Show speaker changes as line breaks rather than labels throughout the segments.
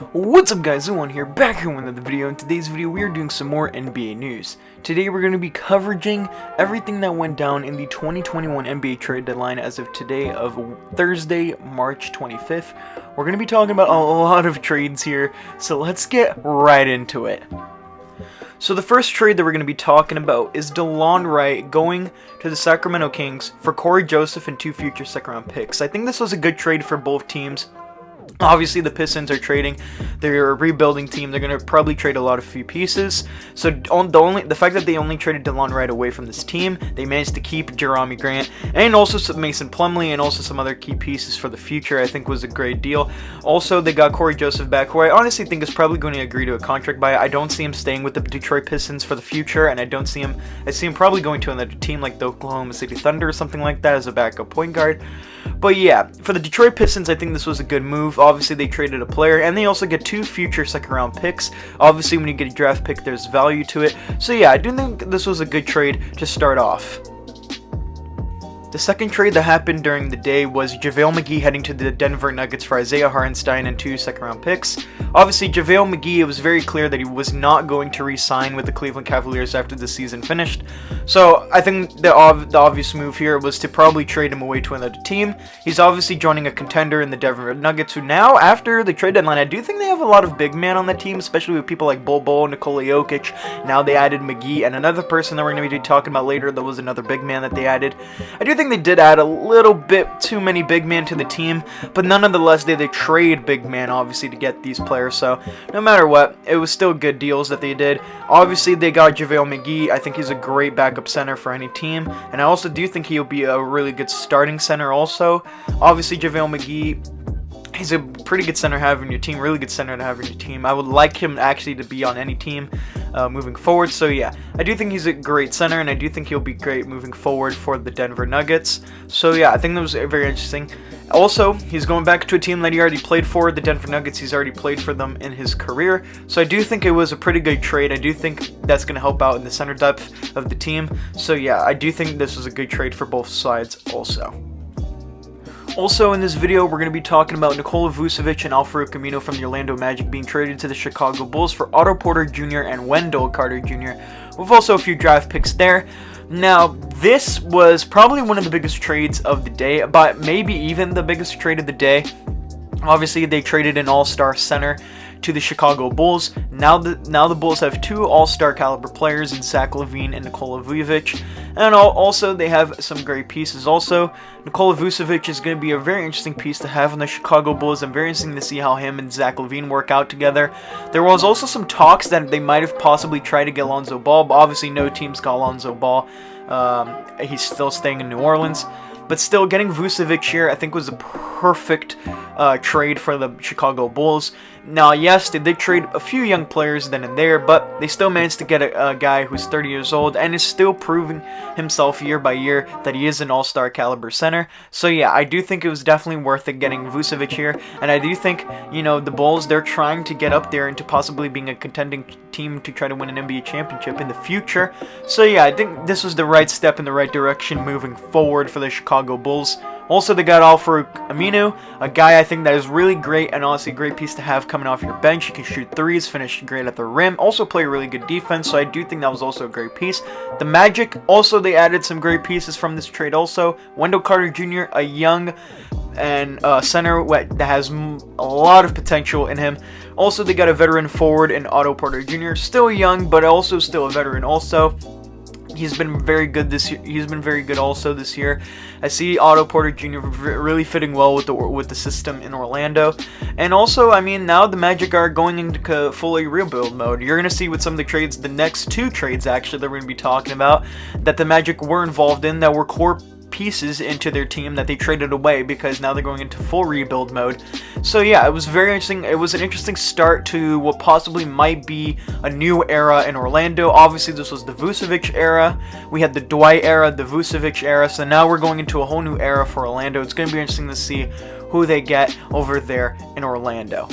What's up guys, Delon here, back here with another video. In today's video we are doing some more NBA news. Today we're going to be covering everything that went down in the 2021 NBA trade deadline as of today of Thursday, March 25th. We're going to be talking about a lot of trades here, so let's get right into it. So the first trade that we're going to be talking about is Delon Wright going to the Sacramento Kings for Corey Joseph and 2 future second-round picks. I think this was a good trade for both teams. Obviously, the Pistons are trading. They're a rebuilding team. They're going to probably trade a lot of few pieces. So the fact that they only traded Delon Wright away from this team, they managed to keep Jerami Grant and also some Mason Plumlee and also some other key pieces for the future, I think was a great deal. Also, they got Corey Joseph back, who I honestly think is probably going to agree to a contract buyout. I don't see him staying with the Detroit Pistons for the future, and I see him probably going to another team like the Oklahoma City Thunder or something like that as a backup point guard. But yeah, for the Detroit Pistons, I think this was a good move. Obviously, they traded a player, and they also get 2 future second-round picks. Obviously, when you get a draft pick, there's value to it. So yeah, I do think this was a good trade to start off. The second trade that happened during the day was JaVale McGee heading to the Denver Nuggets for Isaiah Hartenstein and 2 second-round picks. Obviously, JaVale McGee, it was very clear that he was not going to re-sign with the Cleveland Cavaliers after the season finished. So I think the obvious move here was to probably trade him away to another team. He's obviously joining a contender in the Denver Nuggets, who now, after the trade deadline, I do think they have a lot of big men on the team, especially with people like Bol, Nikola Jokic. Now they added McGee, and another person that we're going to be talking about later that was another big man that they added. I do think they did add a little bit too many big men to the team, but nonetheless they trade big men obviously to get these players, so no matter what, it was still good deals that they did. Obviously they got JaVale McGee. I think he's a great backup center for any team, and I also do think he'll be a really good starting center also. Obviously JaVale McGee, he's a pretty good center to have in your team, really good center to have in your team. I would like him actually to be on any team moving forward. So yeah, I do think he's a great center, and I do think he'll be great moving forward for the Denver Nuggets. So yeah, I think that was very interesting. Also, he's going back to a team that he already played for, the Denver Nuggets. He's already played for them in his career. So I do think it was a pretty good trade. I do think that's going to help out in the center depth of the team. So yeah, I do think this was a good trade for both sides also. Also, in this video, we're going to be talking about Nikola Vucevic and Al-Farouq Aminu from the Orlando Magic being traded to the Chicago Bulls for Otto Porter Jr. and Wendell Carter Jr., with also a few draft picks there. Now, this was probably one of the biggest trades of the day, but maybe even the biggest trade of the day. Obviously, they traded an all-star center to the Chicago Bulls. Now the Bulls have 2 all-star caliber players in Zach LaVine and Nikola Vucevic, and also they have some great pieces. Also, Nikola Vucevic is going to be a very interesting piece to have on the Chicago Bulls. I'm very interested to see how him and Zach LaVine work out together. There was also some talks that they might have possibly tried to get Lonzo Ball, but obviously no team's got Lonzo Ball. He's still staying in New Orleans. But still, getting Vucevic here, I think, was a perfect trade for the Chicago Bulls. Now, yes, they did trade a few young players then and there, but they still managed to get a guy who's 30 years old and is still proving himself year by year that he is an all-star caliber center. So yeah, I do think it was definitely worth it getting Vucevic here, and I do think, you know, the Bulls, they're trying to get up there into possibly being a contending team to try to win an NBA championship in the future. So yeah, I think this was the right step in the right direction moving forward for the Chicago Bulls. Also, they got Al-Farouq Aminu, a guy I think that is really great and honestly a great piece to have coming off your bench. He can shoot threes, finish great at the rim, also play really good defense, so I do think that was also a great piece. The Magic, also they added some great pieces from this trade also. Wendell Carter Jr., a young and center that has a lot of potential in him. Also, they got a veteran forward in Otto Porter Jr., still young, but also still a veteran also. He's been very good this year. He's been very good also this year. I see Otto Porter Jr. really fitting well with the system in Orlando. And also, I mean, now the Magic are going into fully rebuild mode. You're going to see with some of the trades, the next 2 trades actually that we're going to be talking about, that the Magic were involved in, that were core pieces into their team that they traded away because now they're going into full rebuild mode. So yeah, it was very interesting. It was an interesting start to what possibly might be a new era in Orlando. Obviously, this was the Vucevic era. We had the Dwight era, the Vucevic era. So now we're going into a whole new era for Orlando. It's going to be interesting to see who they get over there in Orlando.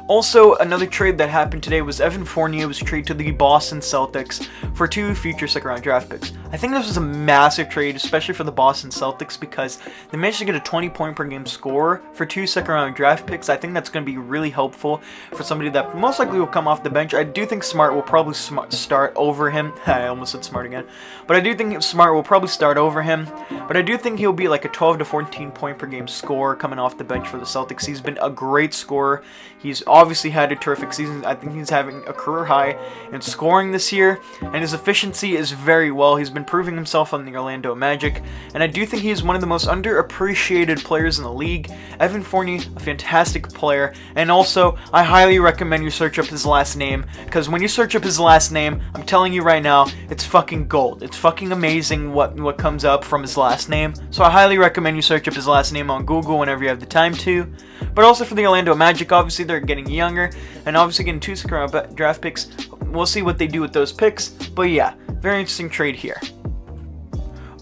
Also, another trade that happened today was Evan Fournier was traded to the Boston Celtics for 2 future second-round draft picks. I think this was a massive trade, especially for the Boston Celtics, because they managed to get a 20-point per game scorer for 2 second-round draft picks. I think that's going to be really helpful for somebody that most likely will come off the bench. I do think Smart will probably start over him. I almost said Smart again. But I do think Smart will probably start over him. But I do think he'll be like a 12 to 14 point per game scorer coming off the bench for the Celtics. He's been a great scorer. He's obviously had a terrific season. I think he's having a career high in scoring this year, and his efficiency is very well. He's been proving himself on the Orlando Magic, and I do think he is one of the most underappreciated players in the league. Evan Fournier, a fantastic player, and also I highly recommend you search up his last name, because when you search up his last name, I'm telling you right now, it's fucking gold. It's fucking amazing what comes up from his last name. So I highly recommend you search up his last name on Google whenever you have the time to. But also for the Orlando Magic, obviously they're getting younger, and obviously getting 2 second-round draft picks. We'll see what they do with those picks, but yeah, very interesting trade here.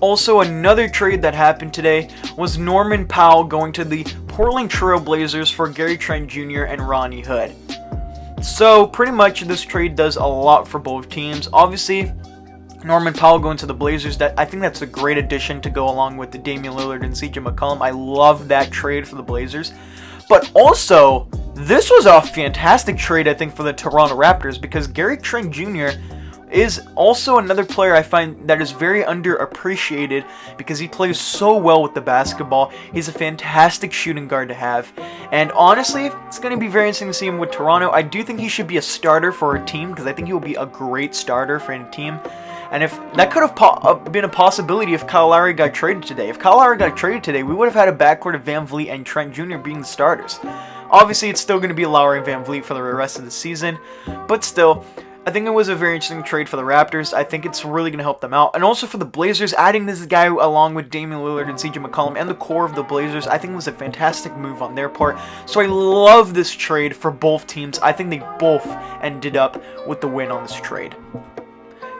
Also, another trade that happened today was Norman Powell going to the Portland Trail Blazers for Gary Trent Jr. and Ronnie Hood. So, pretty much this trade does a lot for both teams. Obviously, Norman Powell going to the Blazers, I think that's a great addition to go along with the Damian Lillard and CJ McCollum. I love that trade for the Blazers. But also, this was a fantastic trade, I think, for the Toronto Raptors, because Gary Trent Jr. is also another player I find that is very underappreciated because he plays so well with the basketball. He's a fantastic shooting guard to have. And honestly, it's going to be very interesting to see him with Toronto. I do think he should be a starter for a team because I think he will be a great starter for a team. And if that could have been a possibility if Kyle Lowry got traded today. If Kyle Lowry got traded today, we would have had a backcourt of Van Vliet and Trent Jr. being the starters. Obviously, it's still going to be Lowry and Van Vliet for the rest of the season. But still, I think it was a very interesting trade for the Raptors. I think it's really going to help them out. And also for the Blazers, adding this guy along with Damian Lillard and CJ McCollum and the core of the Blazers, I think was a fantastic move on their part. So I love this trade for both teams. I think they both ended up with the win on this trade.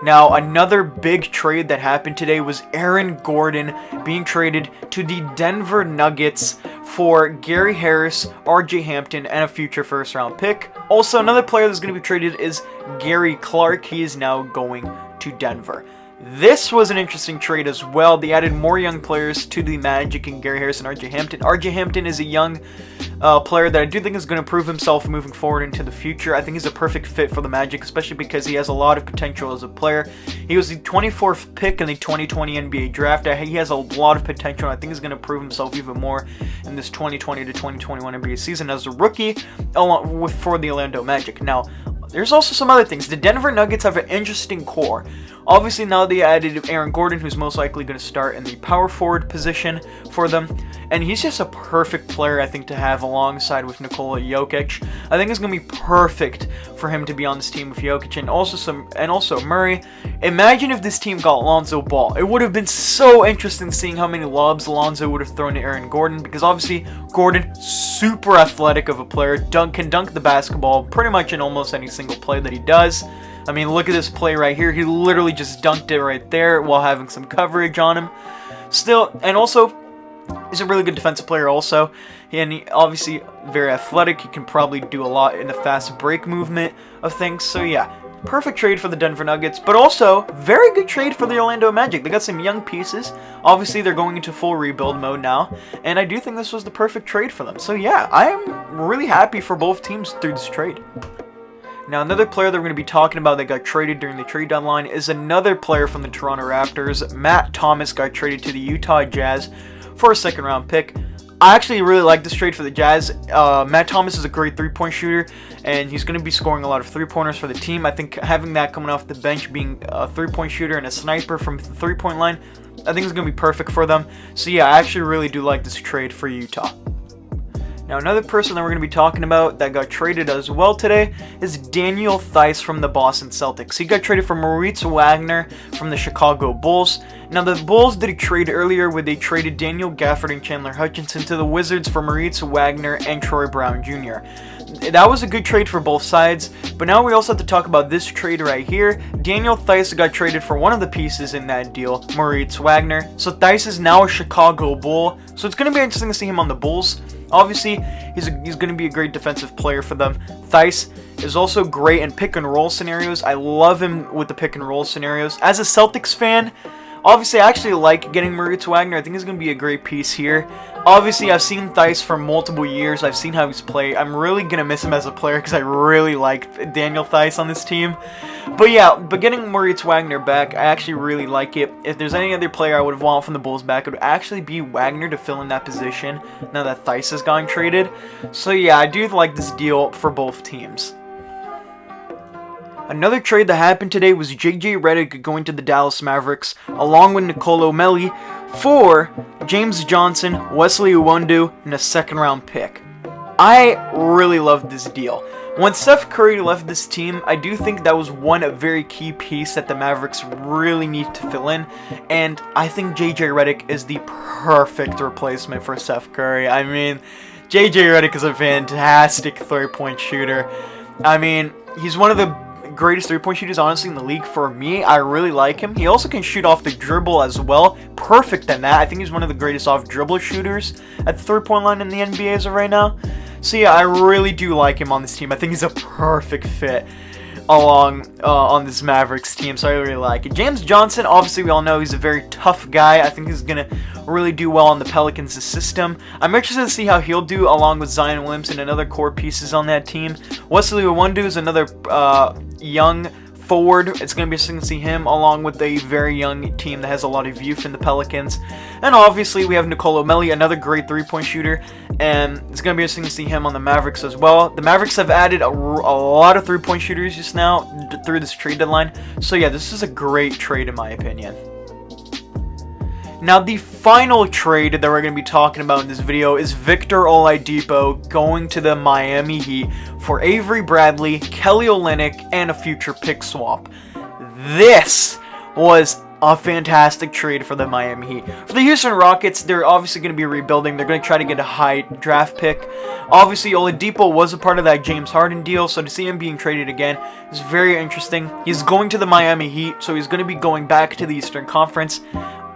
Now, another big trade that happened today was Aaron Gordon being traded to the Denver Nuggets for Gary Harris, RJ Hampton, and a future first-round pick. Also, another player that's going to be traded is Gary Clark. He is now going to Denver. This was an interesting trade as well. They added more young players to the Magic and Gary Harris and RJ Hampton. RJ Hampton is a young player that I do think is going to prove himself moving forward into the future. I think he's a perfect fit for the Magic, especially because he has a lot of potential as a player. He was the 24th pick in the 2020 NBA draft. He has a lot of potential, and I think he's going to prove himself even more in this 2020 to 2021 NBA season as a rookie for the Orlando Magic. Now, there's also some other things. The Denver Nuggets have an interesting core. Obviously, now they added Aaron Gordon, who's most likely going to start in the power forward position for them. And he's just a perfect player, I think, to have alongside with Nikola Jokic. I think it's going to be perfect for him to be on this team with Jokic and also Murray. Imagine if this team got Lonzo Ball. It would have been so interesting seeing how many lobs Lonzo would have thrown to Aaron Gordon, because obviously Gordon, super athletic of a player, can dunk the basketball pretty much in almost any single play that he does. I mean, look at this play right here. He literally just dunked it right there while having some coverage on him. Still, and also, he's a really good defensive player also. And he obviously very athletic. He can probably do a lot in the fast break movement of things. So yeah, perfect trade for the Denver Nuggets. But also, very good trade for the Orlando Magic. They got some young pieces. Obviously, they're going into full rebuild mode now. And I do think this was the perfect trade for them. So yeah, I am really happy for both teams through this trade. Now, another player that we're going to be talking about that got traded during the trade deadline is another player from the Toronto Raptors. Matt Thomas got traded to the Utah Jazz for a second-round pick. I actually really like this trade for the Jazz. Matt Thomas is a great three-point shooter, and he's going to be scoring a lot of three-pointers for the team. I think having that coming off the bench, being a three-point shooter and a sniper from the three-point line, I think is going to be perfect for them. So yeah, I actually really do like this trade for Utah. Now, another person that we're going to be talking about that got traded as well today is Daniel Theis from the Boston Celtics. He got traded for Moritz Wagner from the Chicago Bulls. Now, the Bulls did a trade earlier where they traded Daniel Gafford and Chandler Hutchinson to the Wizards for Moritz Wagner and Troy Brown Jr. That was a good trade for both sides, but now we also have to talk about this trade right here. Daniel Theis got traded for one of the pieces in that deal, Moritz Wagner. So Theis is now a Chicago Bull, so it's going to be interesting to see him on the Bulls. Obviously, he's going to be a great defensive player for them. Theis is also great in pick and roll scenarios. I love him with the pick and roll scenarios. As a Celtics fan, Obviously, I actually like getting Moritz Wagner. I think he's going to be a great piece here. Obviously, I've seen Theis for multiple years. I've seen how he's played. I'm really going to miss him as a player because I really like Daniel Theis on this team. But yeah, but getting Moritz Wagner back, I actually really like it. If there's any other player I would have wanted from the Bulls back, it would actually be Wagner to fill in that position now that Theis has gotten traded. So yeah, I do like this deal for both teams. Another trade that happened today was JJ Redick going to the Dallas Mavericks, along with Nikola for James Johnson, Wesley Iwundu, and a second-round pick. I really love this deal. When Steph Curry left this team, I do think that was one very key piece that the Mavericks really need to fill in, and I think JJ Redick is the perfect replacement for Steph Curry. I mean, JJ Redick is a fantastic three-point shooter. I mean, he's one of the greatest three-point shooters, honestly, in the league for me. I really like him. He also can shoot off the dribble as well. Perfect in that. I think he's one of the greatest off-dribble shooters at the three-point line in the NBA as of right now. So yeah, I really do like him on this team. I think he's a perfect fit on this Mavericks team, so I really like it. James Johnson, obviously we all know he's a very tough guy. I think he's going to really do well on the Pelicans' system. I'm interested to see how he'll do along with Zion Williamson and other core pieces on that team. Wesley Iwundu is another young forward. It's going to be interesting to see him along with a very young team that has a lot of youth in the Pelicans. And obviously we have Nikola, another great three-point shooter, and it's going to be interesting to see him on the Mavericks as well. The Mavericks have added a lot of three-point shooters just now through this trade deadline. So yeah, this is a great trade in my opinion. Now, the final trade that we're going to be talking about in this video is Victor Oladipo going to the Miami Heat for Avery Bradley, Kelly Olynyk, and a future pick swap. This was a fantastic trade for the Miami Heat. For the Houston Rockets, they're obviously going to be rebuilding. They're going to try to get a high draft pick. Obviously, Oladipo was a part of that James Harden deal, so to see him being traded again is very interesting. He's going to the Miami Heat, so he's going to be going back to the Eastern Conference.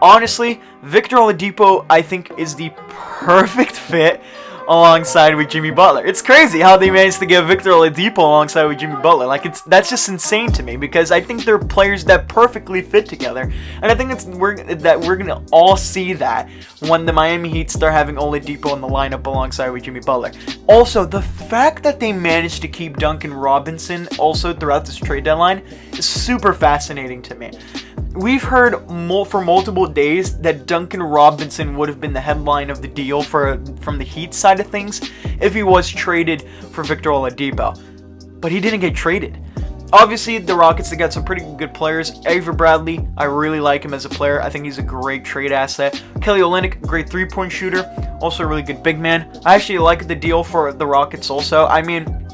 Honestly, Victor Oladipo, I think, is the perfect fit alongside with Jimmy Butler. It's crazy how they managed to get Victor Oladipo alongside with Jimmy Butler. Like, that's just insane to me, because I think they're players that perfectly fit together. And I think we're gonna all see that when the Miami Heat start having Oladipo in the lineup alongside with Jimmy Butler. Also, the fact that they managed to keep Duncan Robinson also throughout this trade deadline is super fascinating to me. We've heard for multiple days that Duncan Robinson would have been the headline of the deal from the Heat side of things if he was traded for Victor Oladipo. But he didn't get traded. Obviously, the Rockets, they got some pretty good players. Avery Bradley, I really like him as a player. I think he's a great trade asset. Kelly Olynyk, great three-point shooter. Also a really good big man. I actually like the deal for the Rockets also. I mean,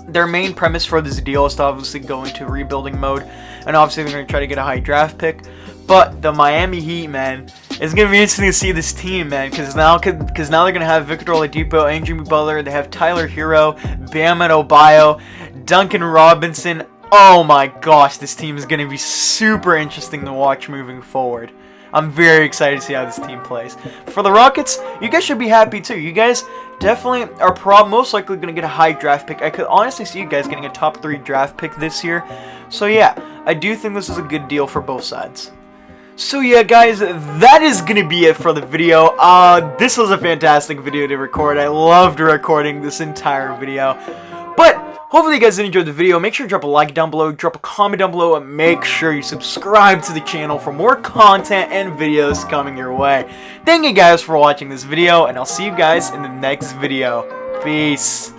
their main premise for this deal is to obviously go into rebuilding mode, and obviously they're going to try to get a high draft pick. But the Miami Heat, man, it's going to be interesting to see this team, man, because now they're going to have Victor Oladipo and Jimmy Butler. They have Tyler Hero, Bam Adebayo, Duncan Robinson. Oh my gosh, this team is going to be super interesting to watch moving forward. I'm very excited to see how this team plays. For the Rockets, you guys should be happy too. You guys definitely are most likely going to get a high draft pick. I could honestly see you guys getting a top 3 draft pick this year. So yeah, I do think this is a good deal for both sides. So yeah, guys, that is going to be it for the video. This was a fantastic video to record. I loved recording this entire video. But hopefully you guys did enjoy the video. Make sure to drop a like down below, drop a comment down below, and make sure you subscribe to the channel for more content and videos coming your way. Thank you guys for watching this video, and I'll see you guys in the next video. Peace.